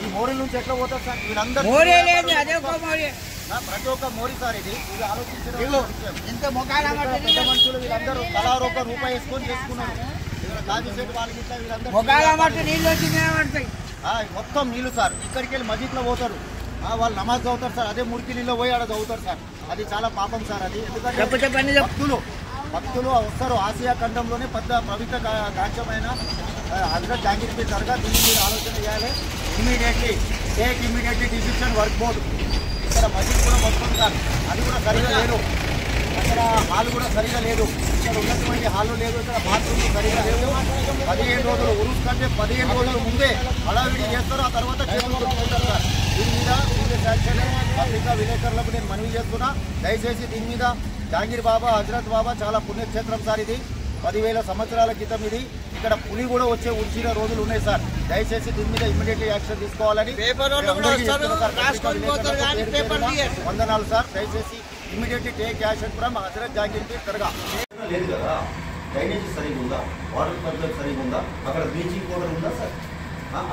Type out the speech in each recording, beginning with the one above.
ఈ మోరీ నుంచి ఎట్లా పోతారు సార్ వీళ్ళందరూ ప్రతి ఒక్క మోరీ సార్ ఇది ఆలోచించడం మనుషులు వీళ్ళందరూ కళారూప రూపాయి వేసుకొని చేసుకున్నారు. కాజీసేటు వాళ్ళకి మొత్తం నీళ్లు సార్. ఇక్కడికి వెళ్ళి మస్జిద్లో పోతారు, వాళ్ళు నమాజ్ చదువుతారు సార్. అదే మురికి నీళ్ళు పోయి ఆడ చదువుతారు సార్. అది చాలా పాపం సార్. అది ఎందుకంటే భక్తులు వస్తారు. ఆసియా ఖండంలోనే పెద్ద పవిత్ర కాంక్షమైన హజరత్ జహాంగీర్ పీర్ దర్గా. దీన్ని మీరు ఆలోచన చేయాలి. Immediately decision work board. ఇక్కడ మస్జిద్ కూడా మొత్తం సార్ అది కూడా సరిగా లేదు. అక్కడ హాల్ కూడా సరిగా లేదు. ఇక్కడ ఉన్నటువంటి హాల్ లేదు. ఇక్కడ బాత్రూమ్ సరిగా లేదు. 15 రోజులు ఉరుస్ కంటే 15 రోజుల ముందే హడావిడి చేస్తారు. ఆ తర్వాత చేతులు కొట్టుకుంటారు సార్. దీని మీద సీరియస్ యాక్షన్ పత్రికా విలేకరులకు నేను మనవి చేస్తున్నా. దయచేసి దీని మీద జహాంగీర్ బాబా హజరత్ బాబా చాలా పుణ్యక్షేత్రం సార్. ఇది 10,000 సంవత్సరాల క్రితం ఇది. ఇక్కడ పులి కూడా వచ్చే ఉడిచిన రోజులు ఉన్నాయి సార్. దయచేసి దీని మీద ఇమ్మీడియట్లీ యాక్షన్ తీసుకోవాలని వందనాలు సార్. దయచేసి immediately take action from Hazrat Jahangir Peer Dargah. లేదు కదా, డ్రైనేజ్ సరిగా ఉందా, వాటర్ సప్లై సరిగా ఉందా, అక్కడ బ్లీచింగ్ పౌడర్ ఉందా సార్?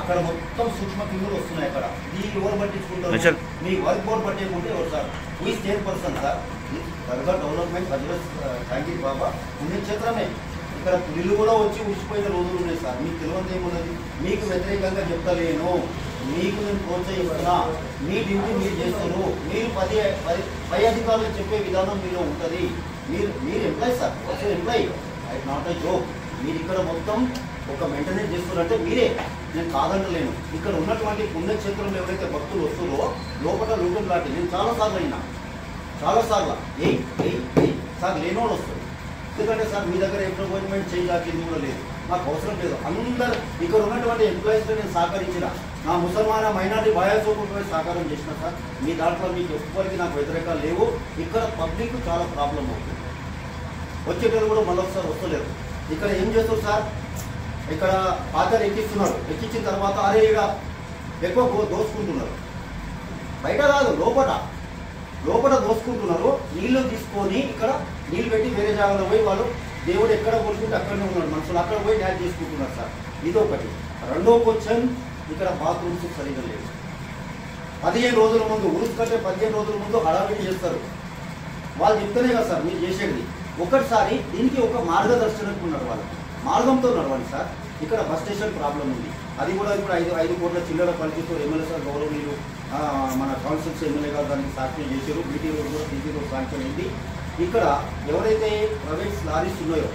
అక్కడ మొత్తం సూక్ష్మ క్రిములు వస్తున్నాయి. అక్కడ దీన్ని ఎవరు పట్టించుకుంటారు? మీ వర్క్ బోర్డు పట్టించుకుంటే ఎవరు sir? We state person sir. దర్గా డెవలప్మెంట్ హజరత్ జహాంగీర్ బాబా పుణ్యక్షేత్రమే. ఇక్కడ పులిలు కూడా వచ్చి ఉడిచిపోయిన రోజులు ఉన్నాయి సార్. మీకు తెలియదు ఏమున్నది? మీకు వ్యతిరేకంగా చెప్తలేను, మీకు నేను ప్రోత్సహిస్తున్నా. మీ డ్యూటీ మీరు చేస్తారు. మీరు పై అధికారులు చెప్పే విధానం మీలో ఉంటుంది. మీరు ఎంప్లాయీ సార్, ఎంప్లాయీ. అది నాట్ ఏ జోక్. మీరు ఇక్కడ మొత్తం ఒక మెయింటెనెన్స్ చేస్తున్నారంటే మీరే, నేను కాదంటలేను. ఇక్కడ ఉన్నటువంటి పుణ్యక్షేత్రంలో ఎవరైతే భక్తులు వస్తారో లోపల లూటం లాంటి నేను చాలాసార్లు అయినా, చాలాసార్లు సార్ లేనోడు వస్తారు. ఎందుకంటే సార్ మీ దగ్గర అపాయింట్మెంట్ చేయాల్సింది కూడా లేదు, నాకు అవసరం లేదు. అందరు ఇక్కడ ఉన్నటువంటి ఎంప్లాయీస్తో నేను సహకరించిన, నా ముసల్మాన మైనార్టీ బాయాసోపు సహకారం చేసిన సార్. మీ దాంట్లో మీకు ఎప్పటికీ నాకు వ్యతిరేకాలు లేవు. ఇక్కడ పబ్లిక్ చాలా ప్రాబ్లం అవుతుంది. వచ్చేటప్పుడు కూడా మళ్ళీ ఒకసారి వస్తలేరు. ఇక్కడ ఏం చేస్తారు సార్? ఇక్కడ పాత్రలు ఎక్కిస్తున్నారు. ఎక్కించిన తర్వాత అరే ఇక ఎక్కువ దోసుకుంటున్నారు. బయట కాదు, లోపల దోసుకుంటున్నారు. నీళ్లు తీసుకొని ఇక్కడ నీళ్ళు పెట్టి వేరే జాగాలో పోయి వాళ్ళు దేవుడు ఎక్కడ కొడుకుంటే అక్కడనే ఉన్నాడు. మనుషులు అక్కడ పోయి డ్యాన్స్ చేసుకుంటున్నారు సార్. ఇదొకటి. రెండో క్వశ్చన్, ఇక్కడ బాత్రూమ్స్ సరిగా లేదు. 15 రోజుల ముందు, ఉరుసు కంటే 15 రోజుల ముందు హడావిడి చేస్తారు. వాళ్ళు చెప్తేనే కదా సార్ మీరు చేసేది. ఒకటిసారి దీనికి ఒక మార్గదర్శనకు ఉన్నారు, వాళ్ళు మార్గంతో నడవండి సార్. ఇక్కడ బస్ స్టేషన్ ప్రాబ్లం ఉంది. అది కూడా ఇప్పుడు 5 కోట్ల చిల్లర పరిస్థితితో ఎమ్మెల్యే సార్ గౌరవనీయులు మన కాన్స్టిట్యూన్సీ ఎమ్మెల్యే గారు దానికి సాక్ష్యం చేశారు. బీటీ రోడ్ కూడా సిటీ రోడ్ సాంక్షన్ అయింది. ఇక్కడ ఎవరైతే ప్రైవేట్ లారీస్ ఉన్నాయో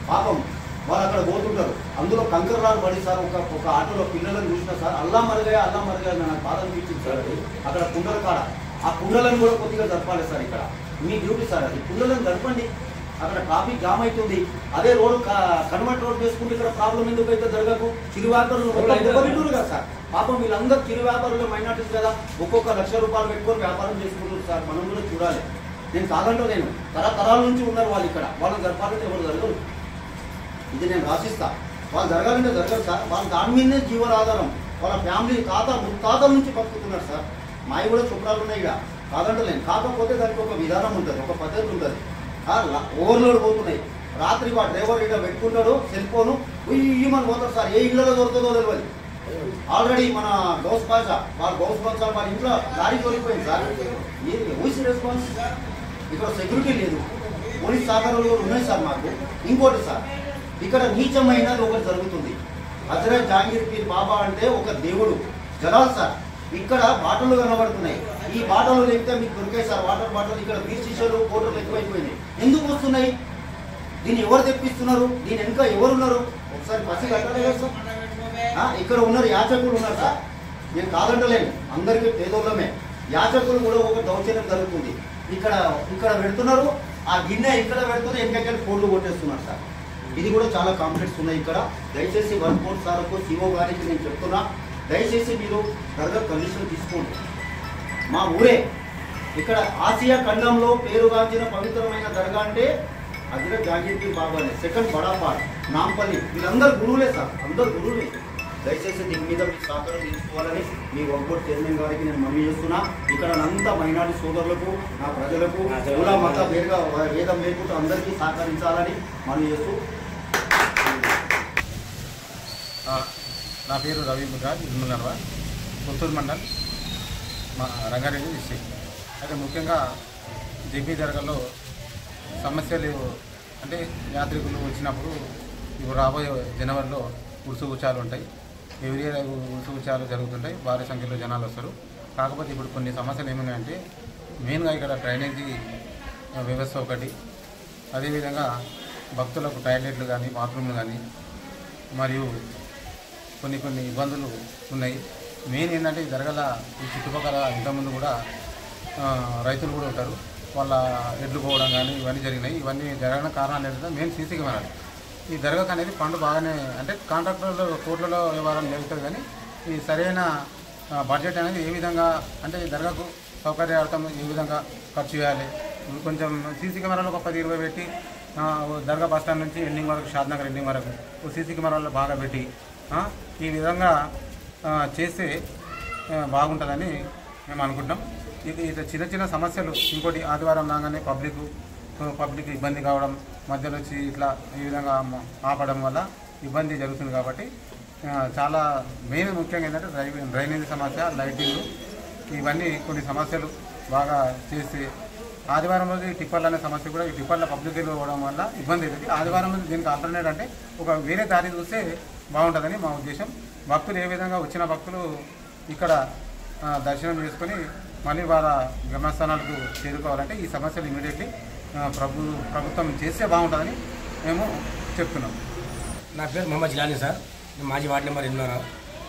పాపం వాళ్ళు అక్కడ పోతుంటారు. అందులో కంకర్ రాడు పడి సార్. ఒక ఆటోలో పిల్లలను చూసిన సార్, అల్లా మరగా నాకు బాధ అనిపించింది సార్. అది అక్కడ కుండల కాడ ఆ కుండలను కూడా కొద్దిగా జరపాలి సార్. ఇక్కడ మీ డ్యూటీ సార్, అది కుండలను జరపండి. అక్కడ ట్రాఫిక్ జామ్ అవుతుంది. అదే రోడ్ కన్వర్ట్ రోడ్ చేసుకుంటే ఇక్కడ ప్రాబ్లం ఎందుకు అయితే జరగకు? చిరు వ్యాపారులు కదా సార్. పాపం వీళ్ళందరూ చిరు వ్యాపారులు మైనార్టీస్ కదా, ఒక్కొక్క ₹1,00,000 పెట్టుకొని వ్యాపారం చేసుకుంటారు సార్. మనం కూడా చూడాలి. నేను కాదంటూ నేను తరతరాల నుంచి ఉన్నారు వాళ్ళు ఇక్కడ. వాళ్ళకి జరపాలంటే ఎవరు జరగరు. ఇది నేను రాసిస్తా. వాళ్ళు జరగాలంటే జరగదు సార్. వాళ్ళు దాని మీదనే జీవనాధారం. వాళ్ళ ఫ్యామిలీ ముత్తాతల నుంచి బతుకుతున్నారు సార్. మావి కూడా చుట్టాలు ఉన్నాయి ఇక్కడ, కాదంటలేను. కాకపోతే దానికి ఒక విధానం ఉంటుంది, ఒక పద్ధతి ఉంటుంది. ఓవర్లోడ్ పోతున్నాయి. రాత్రి మా డ్రైవర్ ఇక్కడ పెట్టుకుంటాడు సెల్ ఫోను, మన పోతారు సార్. ఏ ఇళ్లలో దొరుకుతుందో తెలియదు. ఆల్రెడీ మన గౌస్ బాషా వాళ్ళ ఇంట్లో లారీ తోలిపోయింది సార్. Who's response? ఇక్కడ సెక్యూరిటీ లేదు, పోలీస్ సహకారాలు కూడా ఉన్నాయి సార్ మాకు. ఇంకోటి సార్, ఇక్కడ నీచమైనది ఒకటి జరుగుతుంది. హజరత్ జహాంగీర్ పీర్ బాబా అంటే ఒక దేవుడు జలాల్ సార్. ఇక్కడ బాటలు కనబడుతున్నాయి. ఈ బాటలు లేకపోతే మీకు దొరికాయి సార్. వాటర్ బాటలు ఇక్కడ బీచ్ శిష్యులు కోటలు ఎక్కువైపోయినాయి. ఎందుకు వస్తున్నాయి? దీన్ని ఎవరు తెప్పిస్తున్నారు? దీని వెనుక ఎవరున్నారు? ఒకసారి పసి కట్టలే కదా సార్. ఇక్కడ ఉన్నారు, యాచకులు ఉన్నారు సార్. నేను కాదంటలేను, అందరికీ పేదోళ్ళమే. యాచకులు కూడా ఒక దౌర్జన్యం జరుగుతుంది. ఇక్కడ పెడుతున్నారు, ఆ గిన్నె ఇక్కడ పెడుతున్నారు, వెనకకెళ్ళి కోళ్ళు కొట్టేస్తున్నారు సార్. ఇది కూడా చాలా కాంప్లెక్స్ ఉన్నాయి ఇక్కడ. దయచేసి వర్క్ బోర్డ్ సార్కు, సిఓ గారికి నేను చెప్తున్నా, దయచేసి మీరు దర్గా కండిషన్ తీసుకోండి. మా ఊరే ఇక్కడ ఆసియా ఖండంలో పేరుగాంచిన పవిత్రమైన దర్గా అంటే హజరత్ జహాంగీర్ పీర్ బాబానే. సెకండ్ బడాపాడ్, నాంపల్లి, వీళ్ళందరూ గురువులే సార్, అందరు గురువులే. దయచేసి దీని మీద మీరు సహకారం తీసుకోవాలని మీ వర్క్ బోర్డ్ చైర్మన్ గారికి నేను మనవి చేస్తున్నా. ఇక్కడ అంతా మైనారిటీ సోదరులకు, నా ప్రజలకు కుల మత భేదం లేకుండా అందరికీ సహకరించాలని మనవి చేస్తూ నా పేరు రవి ముద్రాజ్ ఇల్మునర్వ పుత్తూరు మండల్ మా రంగారెడ్డి డిస్ట్రిక్ట్. అయితే ముఖ్యంగా జెపీ దర్గాలో సమస్యలు అంటే యాత్రికులు వచ్చినప్పుడు ఇప్పుడు రాబోయే జనవరిలో ఉరుసు ఉత్సవాలు ఉంటాయి. ఎవ్రీ ఇయర్ ఉరుసు ఉత్సవాలు జరుగుతుంటాయి, భారీ సంఖ్యలో జనాలు వస్తారు. కాకపోతే ఇప్పుడు కొన్ని సమస్యలు ఏమున్నాయంటే మెయిన్గా ఇక్కడ డ్రైనేజీ వ్యవస్థ ఒకటి, అదేవిధంగా భక్తులకు టాయిలెట్లు కానీ బాత్రూమ్లు కానీ మరియు కొన్ని ఇబ్బందులు ఉన్నాయి. మెయిన్ ఏంటంటే ఈ దర్గాల ఈ చుట్టుపక్కల ఇంతకుముందు కూడా రైతులు కూడా ఉంటారు, వాళ్ళ ఎడ్లు పోవడం కానీ ఇవన్నీ జరిగినాయి. ఇవన్నీ జరగడానికి కారణాలు ఏంటంటే మెయిన్ సీసీ కెమెరాలు. ఈ దర్గాకు అనేది ఫండ్ బాగానే అంటే కాంట్రాక్టర్లు కోట్లలో వ్యవహారం జరుగుతుంది, కానీ ఈ సరైన బడ్జెట్ అనేది ఏ విధంగా అంటే ఈ దర్గాకు సౌకర్యార్థం ఏ విధంగా ఖర్చు చేయాలి. కొంచెం సీసీ కెమెరాలు ఒక 10-20 పెట్టి దర్గా బస్ స్టాండ్ నుంచి ఎండింగ్ వరకు, షాద్నగర్ ఎండింగ్ వరకు సీసీ కెమెరాలు బాగా పెట్టి ఈ విధంగా చేస్తే బాగుంటుందని మేము అనుకుంటాం. ఇది చిన్న చిన్న సమస్యలు. ఇంకోటి ఆదివారం రాగానే పబ్లిక్ ఇబ్బంది కావడం, మధ్యలో వచ్చి ఇట్లా ఈ విధంగా ఆపడం వల్ల ఇబ్బంది జరుగుతుంది. కాబట్టి చాలా మెయిన్ ముఖ్యంగా ఏంటంటే డ్రైనేజీ సమస్య, లైటింగ్, ఇవన్నీ కొన్ని సమస్యలు బాగా చేస్తే ఆదివారం రోజు ఈ టిప్పర్లు అనే సమస్య కూడా ఈ టిప్పర్ల పబ్లిక్ పోవడం వల్ల ఇబ్బంది అవుతుంది. ఆదివారం రోజు దీనికి ఆల్టర్నేట్ అంటే ఒక వేరే దారి చూస్తే బాగుంటుందని మా ఉద్దేశం. భక్తులు ఏ విధంగా వచ్చిన భక్తులు ఇక్కడ దర్శనం చేసుకొని మళ్ళీ వాళ్ళ గమ్యస్థానాలకు చేరుకోవాలంటే ఈ సమస్యలు ఇమీడియట్లీ ప్రభుత్వం చేస్తే బాగుంటుందని మేము చెప్తున్నాం. నా పేరు మొహమ్మద్ జిలానీ సార్, నేను మాజీ వార్డు నెంబర్ 8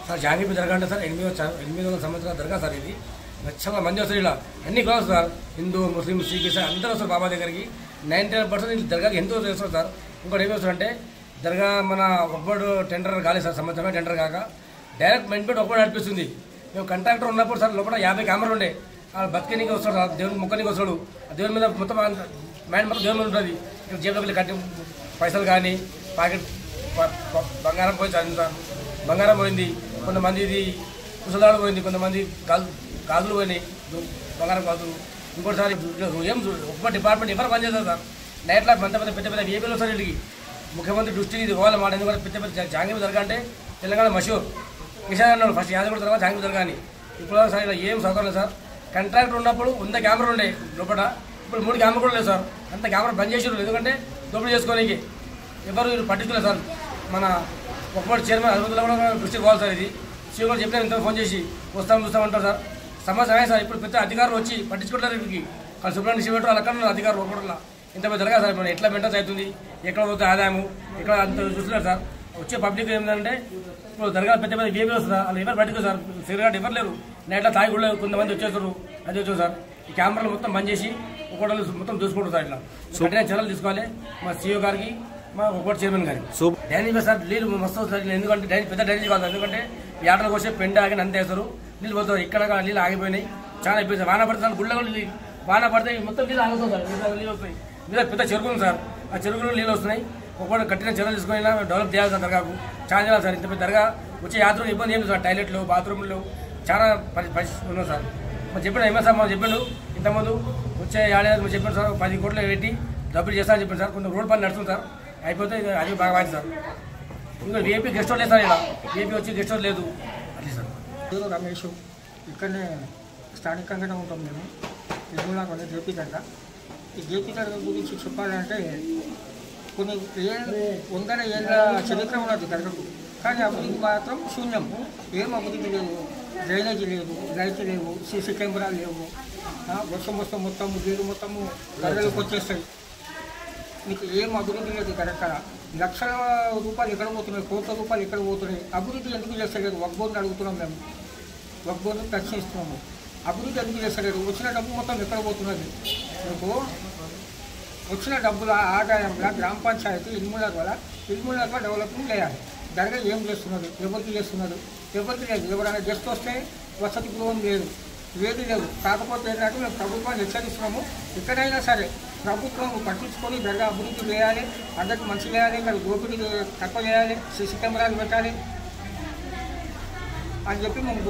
సార్. జాంగీపూర్ దర్గా అంటే సార్ 800 సంవత్సరాల దర్గా సార్. ఇది చాలా మంది వస్తారు, ఇలా అన్ని కులాలు సార్, హిందూ, ముస్లిం, సిక్ సార్ అందరూ వస్తారు బాబా దగ్గరికి. 99% దర్గాకి ఎంతో చేస్తారు సార్. ఇంకోటి ఏమి వస్తారంటే దర్గా మన ఒక్కడు టెండర్ కాలేదు సార్, సంవత్సరమే టెండర్ కాక డైరెక్ట్ మెంట్మెంట్ ఒక్కడు నడిపిస్తుంది. మేము కాంట్రాక్టర్ ఉన్నప్పుడు సార్ లోపల 50 కెమెరాలు ఉండే, బతికేనికి వస్తాడు సార్, దేవుని మొక్కనికి వస్తాడు, దేవుని మీద మొత్తం మైండ్ మొత్తం దేవుని మీద ఉంటుంది. ఇక్కడ జేబులోకి కట్టి పైసలు కానీ పాకెట్ బంగారం పోయి సార్, బంగారం పోయింది, కొంతమంది ఇది ముసలాడు పోయింది, కొంతమంది గాజులు పోయినాయి, బంగారం గాజులు. ఇంకోటిసారి ఏం ఒక్క డిపార్ట్మెంట్ ఎవరు పనిచేస్తారు సార్. నైట్ లైఫ్ పెద్ద పెద్ద ఏపీలో సార్ ఇంటికి ముఖ్యమంత్రి దృష్టికి ఇది పోవాలి మాట. ఎందుకంటే పెద్ద జాంగీపూర్ దర్గా అంటే తెలంగాణ మషూర్. కిషాన్ అన్నాడు ఫస్ట్ యాదగిరి తర్వాత జాంగీపూర్ దర్గా అని. ఇప్పుడు సార్ ఇలా ఏం సౌకర్యం సార్. కాంట్రాక్టర్ ఉన్నప్పుడు 100 కెమెరాలు ఉండే లోపల, ఇప్పుడు 3 కెమెరా కూడా లేదు సార్. అంత కెమెరా బంద్ చేసారు, ఎందుకంటే దోపిడీ చేసుకోనికి ఎవరు పట్టించుకోలేదు సార్. మన ఒక్కటి చైర్మన్ అధిపతులు కూడా దృష్టికి పోవాలి సార్. ఇది సీఓ కూడా చెప్పినా ఇంత ఫోన్ చేసి చూస్తామంటారు సార్. సమస్య అయ్యా సార్. ఇప్పుడు పెద్ద అధికారులు వచ్చి పట్టించుకుంటారు. ఇక్కడికి వాళ్ళు శుభ్రం డిస్ట్రిబ్యూటర్ అక్కడ అధికారులు ఒక్కడలా ఇంత పెద్ద జరగా సార్. ఇప్పుడు ఎట్లా మెయింటెన్స్ అవుతుంది, ఎక్కడ పోతే ఆదాయము, ఇక్కడ అంత చూస్తున్నారు సార్. వచ్చే పబ్లిక్ ఏంటంటే ఇప్పుడు దర్గా పెద్ద గేమ్లు వస్తుంది, వాళ్ళు ఎవరు బయటకు సార్, సిగరెట్ ఎవరు లేరు, నైట్లో తాగి కూడా కొంతమంది వచ్చేస్తారు. అది వచ్చారు సార్. ఈ కెమెరాలు మొత్తం బంద్ చేసి ఒక్కోళ్ళు మొత్తం చూసుకుంటారు సార్. ఇట్లా కఠిన చర్యలు తీసుకోవాలి మా సీఓ గారికి, మా ఒక్కోటి చైర్మన్ గారికి. డ్రైనేజ్ సార్ నీళ్ళు మస్తు వస్తుంది, ఎందుకంటే పెద్ద డ్రైనేజ్ కావాలి. ఎందుకంటే ఈ ఆటలకు వచ్చే పెండ ఆగి నంత వేస్తారు, నీళ్ళు పోతారు. ఇక్కడ నీళ్ళు ఆగిపోయినాయి, చాలా అయిపోయింది. వాన పడితే సార్ గుళ్ళ వాన పడితే మొత్తం నీళ్ళు ఆగుతుంది సార్, నీళ్ళు వస్తాయి. మీద పెద్ద చెరుకు ఉంది సార్, ఆ చెరుకులో నీళ్ళు వస్తున్నాయి. ఒక్కొక్క కట్టిన చర్యలు తీసుకొని డెవలప్ చేయాలి సార్ దర్గాకు. చాలా చేయాలి సార్. ఇంత పెద్ద దర్గా వచ్చే యాత్రలు ఇబ్బంది ఏమి సార్, టాయిలెట్లు, బాత్రూమ్లు చాలా పరిస్థితి ఉన్నాం సార్. మరి చెప్పాడు ఏమో సార్, మాకు చెప్పాడు ఇంతకుముందు వచ్చే ఏడాది చెప్పాడు సార్, 10 కోట్లు పెట్టి డబ్బులు చేస్తారని చెప్పాడు సార్. కొంచెం రోడ్ పని నడుస్తుంది సార్, అయిపోతే అది బాగా వాయింది సార్. ఇంకా ఏపీ గెస్ట్ హౌస్ లేదు సార్, ఇలా ఏపీ వచ్చి గెస్ట్ హౌస్ లేదు అది సార్. రమేష్, ఇక్కడనే స్థానికంగానే ఉంటాం మేము. ఇది కొన్ని జేపీ దర్గా. ఈ జేపీ దర్గా గురించి చెప్పాలంటే కొన్ని 100 ఏళ్ళ చరిత్ర ఉన్నది దర్గాకు, కానీ అభివృద్ధి మాత్రం శూన్యం. ఏం అభివృద్ధి లేవు, డ్రైనేజీ లేదు, లైట్లు లేవు, సీసీ కెమెరాలు లేవు. వర్షం వస్తే మొత్తము నీళ్ళు మొత్తము దర్గాలకు వచ్చేస్తాయి. మీకు ఏం అభివృద్ధి లేదు. కరెక్ట్గా లక్షల రూపాయలు ఎక్కడ పోతున్నాయి, కోట్ల రూపాయలు ఎక్కడ పోతున్నాయి. అభివృద్ధి ఎందుకు చేస్తలేదు? వక్బోర్డుని అడుగుతున్నాం మేము, వక్బోర్డుని ప్రశ్నిస్తున్నాము. అభివృద్ధి ఎందుకు చేస్తలేదు? వచ్చిన డబ్బు మొత్తం ఎక్కడ పోతున్నది? మీకు వచ్చిన డబ్బుల ఆదాయంలో గ్రామ పంచాయతీ ఇల్ముల డెవలప్మెంట్ చేయాలి. దర్గా ఏం చేస్తున్నారు, ఎవరికి చేస్తున్నారు? ఎవరికి లేదు. ఎవరైనా గెస్ట్ వస్తే వసతి గృహం లేదు, ఏది లేదు. కాకపోతే ఏంటంటే మేము ప్రభుత్వాన్ని హెచ్చరిస్తున్నాము, ఎక్కడైనా సరే ప్రభుత్వం పట్టించుకొని దర్గా అభివృద్ధి చేయాలి, అందరికి మంచి చేయాలి, ఇక్కడ దోపిడీ తక్కువ చేయాలి, సీసీ కెమెరాలు పెట్టాలి అని చెప్పి మేము